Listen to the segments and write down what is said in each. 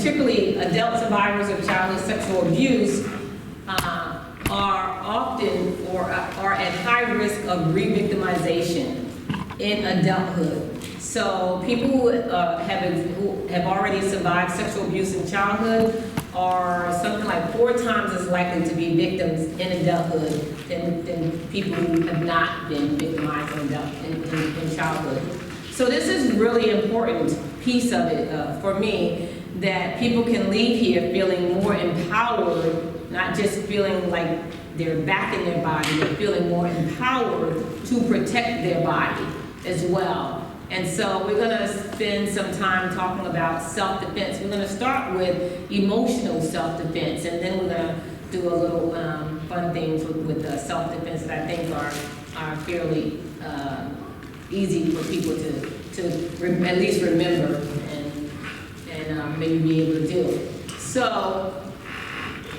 particularly adult survivors of childhood sexual abuse, are often or are at high risk of re-victimization in adulthood. So people who have already survived sexual abuse in childhood are something like 4 times as likely to be victims in adulthood than people who have not been victimized in childhood. So this is really important piece of it for me, that people can leave here feeling more empowered, not just feeling like they're back in their body, but feeling more empowered to protect their body as well. And so we're gonna spend some time talking about self-defense. We're gonna start with emotional self-defense, and then we're gonna do a little fun things with self-defense that I think are fairly easy for people to at least remember and maybe be able to do. So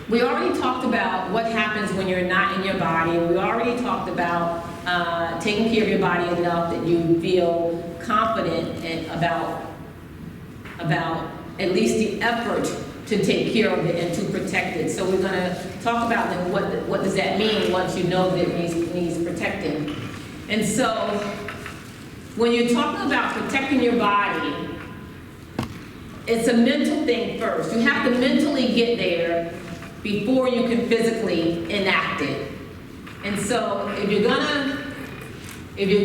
we already talked about what happens when you're not in your body. We already talked about taking care of your body enough that you feel confident about at least the effort to take care of it and to protect it. So we're going to talk about then what does that mean once you know that it needs protecting. And so when you're talking about protecting your body, it's a mental thing first. You have to mentally get there before you can physically enact it. And so if you're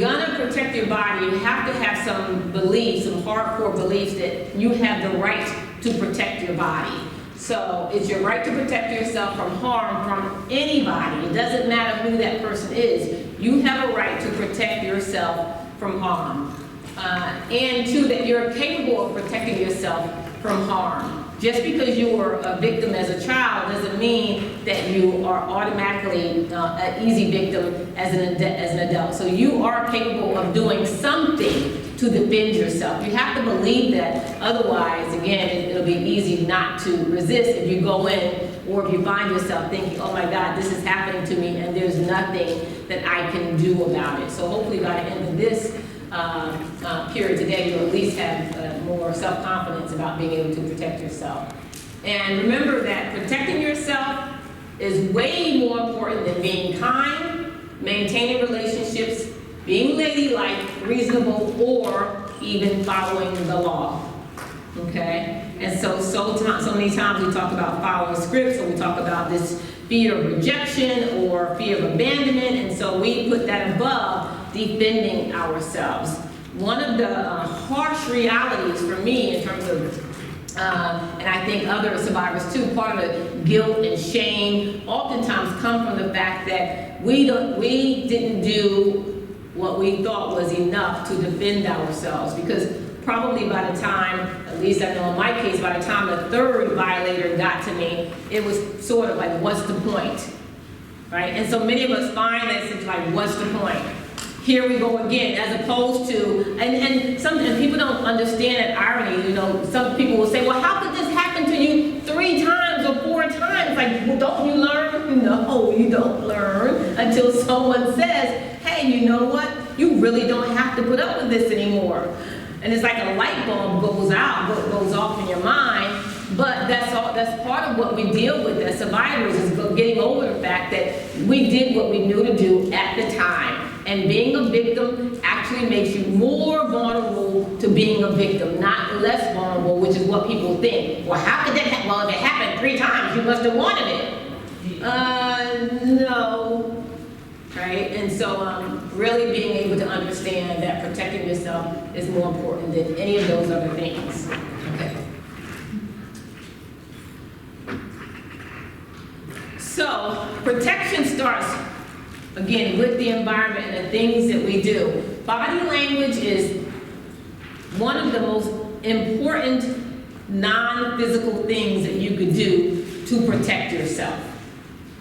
gonna protect your body, you have to have some beliefs, some hardcore beliefs that you have the right to protect your body. So it's your right to protect yourself from harm from anybody. It doesn't matter who that person is. You have a right to protect yourself from harm. And two, that you're capable of protecting yourself from harm. Just because you were a victim as a child doesn't mean that you are automatically an easy victim as an adult. So you are capable of doing something to defend yourself. You have to believe that, otherwise, again, it'll be easy not to resist if you go in or if you find yourself thinking, oh my God, this is happening to me and there's nothing that I can do about it. So hopefully by the end of this period today, you'll at least have more self-confidence about being able to protect yourself. And remember that protecting yourself is way more important than being kind, maintaining relationships, being ladylike, reasonable, or even following the law. Okay? And so many times we talk about following scripts, or we talk about this fear of rejection or fear of abandonment, and so we put that above defending ourselves. One of the harsh realities for me in terms of, and I think other survivors too, part of the guilt and shame oftentimes come from the fact that we didn't do what we thought was enough to defend ourselves, because probably by the time, at least I know in my case, by the time the third violator got to me, it was sort of like, what's the point, right? And so many of us find that it's like, what's the point? Here we go again, as opposed to, and people don't understand that irony, you know, some people will say, well, how could this happen to you 3 times or 4 times? Like, well, don't you learn? No, you don't learn until someone says, hey, you know what? You really don't have to put up with this anymore. And it's like a light bulb goes off in your mind, but that's part of what we deal with as survivors, is getting over the fact that we did what we knew to do at the time. And being a victim actually makes you more vulnerable to being a victim, not less vulnerable, which is what people think. Well, how could that happen? Well, if it happened 3 times, you must have wanted it. No. Right? And so really being able to understand that protecting yourself is more important than any of those other things. Okay. So protection starts, again, with the environment and the things that we do. Body language is one of the most important non-physical things that you could do to protect yourself.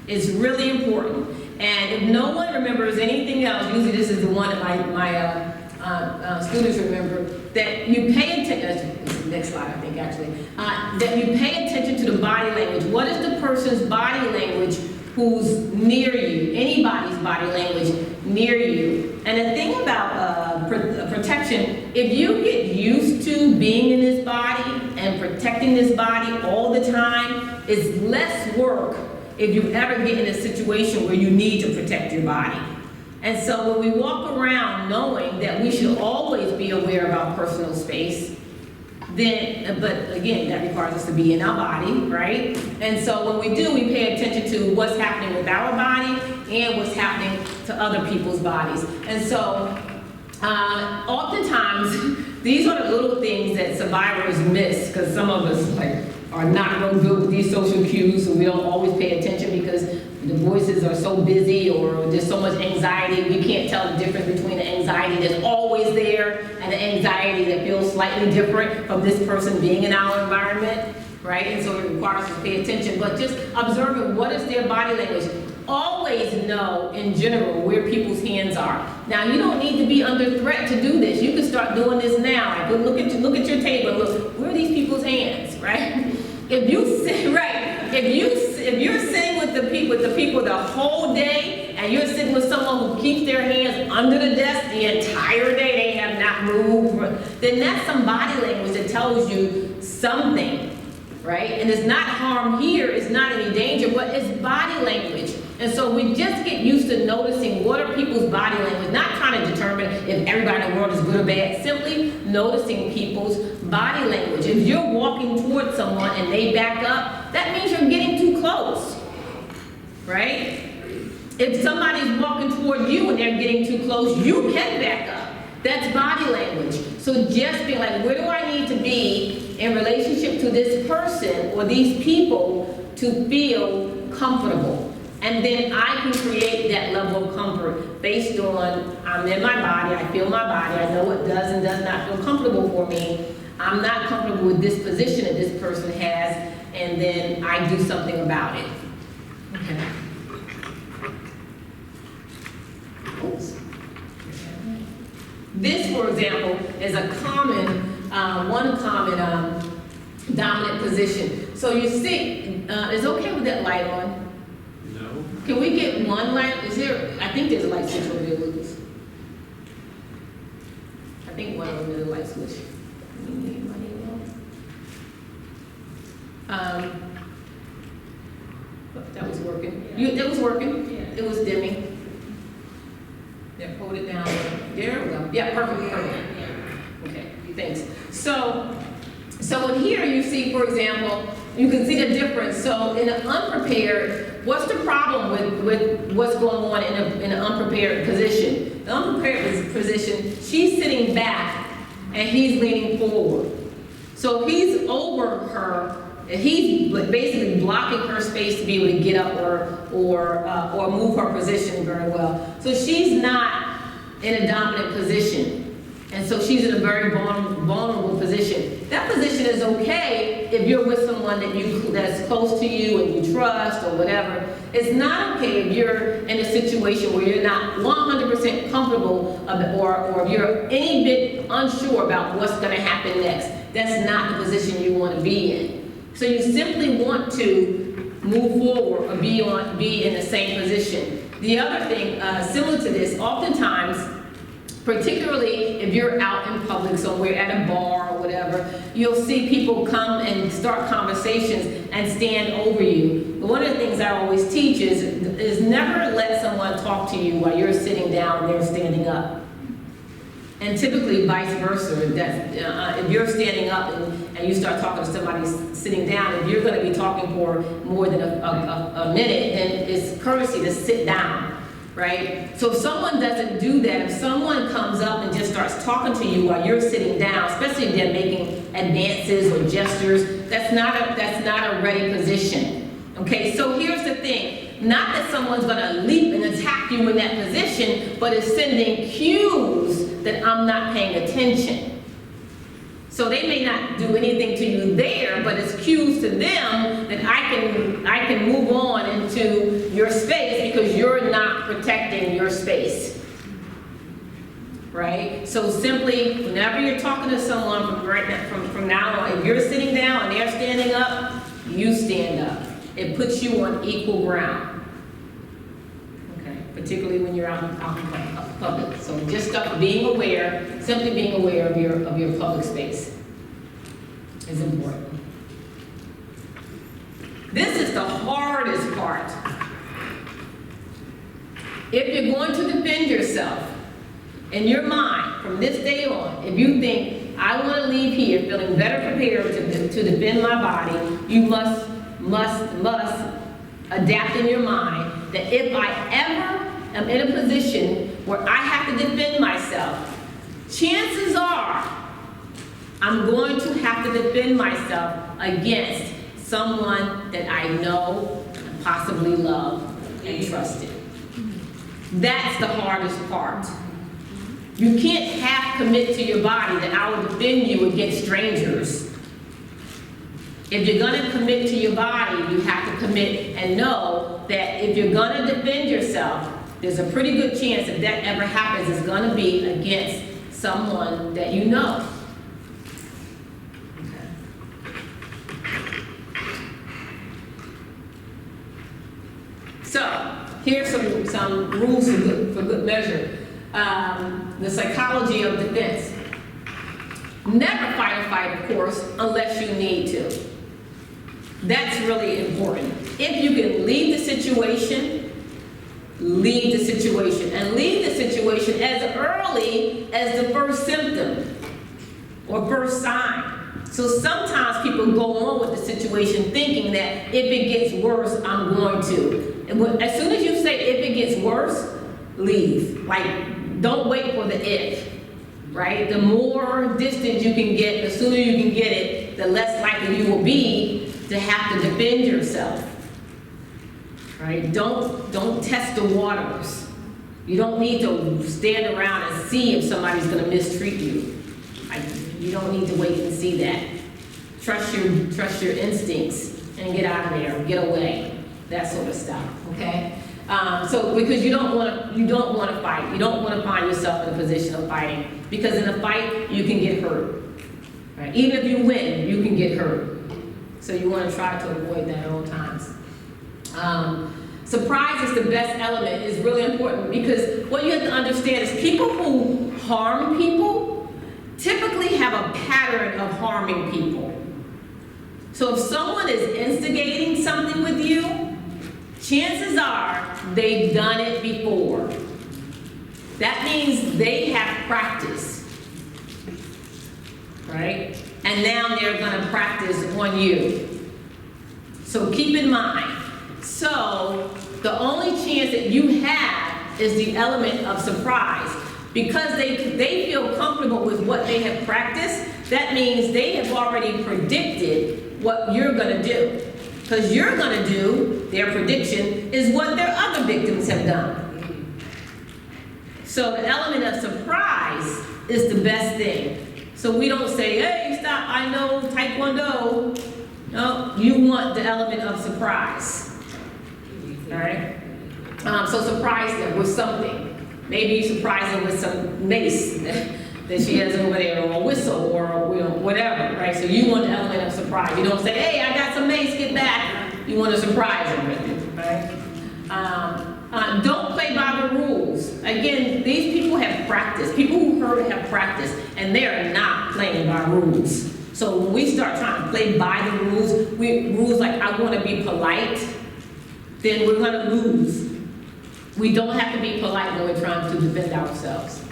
It's really important. And if no one remembers anything else, usually this is the one that my students remember, that you pay attention, this is the next slide I think actually, that you pay attention to the body language. What is the person's body language who's near you, anybody's body language near you? And the thing about protection, if you get used to being in this body and protecting this body all the time, it's less work if you ever get in a situation where you need to protect your body. And so when we walk around knowing that we should always be aware of our personal space, then, but again, that requires us to be in our body, right? And so when we do, we pay attention to what's happening with our body and what's happening to other people's bodies. And so oftentimes, these are the little things that survivors miss, because some of us are not real good with these social cues, so we don't always pay attention because the voices are so busy or there's so much anxiety. We can't tell the difference between the anxiety that's always there and the anxiety that feels slightly different from this person being in our environment, right? And so it requires us to pay attention, but just observing what is their body language. Always know, in general, where people's hands are. Now, you don't need to be under threat to do this. You can start doing this now. Like, look at your table. Look, where are these people's hands, right? If you sit, right, if you're sitting with the people the whole day, and you're sitting with someone who keeps their hands under the desk the entire day, they have not moved, then that's some body language that tells you something, right? And it's not harm here, it's not any danger, but it's body language. And so we just get used to noticing what are people's body language, not trying to determine if everybody in the world is good or bad, simply noticing people's body language. If you're walking towards someone and they back up, that means you're getting too close, right? If somebody's walking toward you and they're getting too close, you can back up. That's body language. So just being like, where do I need to be in relationship to this person or these people to feel comfortable? And then I can create that level of comfort based on I'm in my body, I feel my body, I know what does and does not feel comfortable for me. I'm not comfortable with this position that this person has, and then I do something about it. Okay. Oops. This, for example, is a common, one common dominant position. So you see, is it okay with that light on? No. Can we get one light? Is there, I think there's a light switch over there, Lucas. I think one of them is a light switch. That was working. That was working. It was dimming. Yeah, hold it down. There we go. Yeah, perfect, perfect. Okay, thanks. So in here you see, for example, you can see the difference. So in an unprepared, what's the problem with what's going on in an unprepared position? The unprepared position, she's sitting back and he's leaning forward. So he's over her, and he's basically blocking her space to be able to get up or move her position very well. So she's not in a dominant position. And so she's in a very vulnerable position. That position is okay if you're with someone that's close to you and you trust or whatever. It's not okay if you're in a situation where you're not 100% comfortable or if you're any bit unsure about what's going to happen next. That's not the position you want to be in. So you simply want to move forward or be in the same position. The other thing, similar to this, oftentimes, particularly if you're out in public somewhere at a bar or whatever, you'll see people come and start conversations and stand over you. But one of the things I always teach is never let someone talk to you while you're sitting down and they're standing up. And typically vice versa, if you're standing up and you start talking to somebody sitting down, if you're going to be talking for more than a minute, then it's courtesy to sit down, right? So if someone doesn't do that, if someone comes up and just starts talking to you while you're sitting down, especially if they're making advances or gestures, that's not a ready position. Okay, so here's the thing. Not that someone's going to leap and attack you in that position, but it's sending cues that I'm not paying attention. So they may not do anything to you there, but it's cues to them that I can move on into your space because you're not protecting your space. Right? So simply, whenever you're talking to someone from now on, if you're sitting down and they're standing up, you stand up. It puts you on equal ground. Okay, particularly when you're out in public. So just being aware, simply being aware of your public space. is important. This is the hardest part. If you're going to defend yourself, in your mind, from this day on, if you think, I want to leave here feeling better prepared to defend my body, you must adapt in your mind that if I ever am in a position where I have to defend myself, chances are I'm going to have to defend myself against someone that I know, possibly love, and trusted. That's the hardest part. You can't half commit to your body that I will defend you against strangers. If you're gonna commit to your body, you have to commit and know that if you're gonna defend yourself, there's a pretty good chance if that ever happens, it's gonna be against someone that you know. So, here's some rules for good measure. The psychology of defense. Never fight a fight, of course, unless you need to. That's really important. If you can leave the situation, leave the situation. And leave the situation as early as the first symptom or first sign. So sometimes people go on with the situation thinking that if it gets worse, I'm going to. And as soon as you say if it gets worse, leave. Like, don't wait for the if, right? The more distance you can get, the sooner you can get it, the less likely you will be to have to defend yourself, right? Don't test the waters. You don't need to stand around and see if somebody's gonna mistreat you. You don't need to wait and see that. Trust your instincts and get out of there, get away, that sort of stuff, okay? So because you don't want to fight, you don't want to find yourself in a position of fighting, because in a fight you can get hurt, right? Even if you win, you can get hurt. So you want to try to avoid that at all times. Surprise is the best element, is really important, because what you have to understand is people who harm people typically have a pattern of harming people. So if someone is instigating something with you, chances are they've done it before. That means they have practice, right? And now they're gonna practice on you. So keep in mind. So the only chance that you have is the element of surprise. Because they feel comfortable with what they have practiced, that means they have already predicted what you're gonna do. Because you're gonna do, their prediction, is what their other victims have done. So the element of surprise is the best thing. So we don't say, hey, stop, I know Taekwondo. No, you want the element of surprise. All right? So surprise them with something. Maybe you surprise them with some mace that she has over there, or a whistle, or whatever, right? So you want the element of surprise. You don't say, hey, I got some mace, get back. You want to surprise them with it, right? Don't play by the rules. Again, these people have practice. People who hurt have practice, and they are not playing by rules. So when we start trying to play by the rules, rules like I want to be polite, then we're going to lose. We don't have to be polite when we're trying to defend ourselves.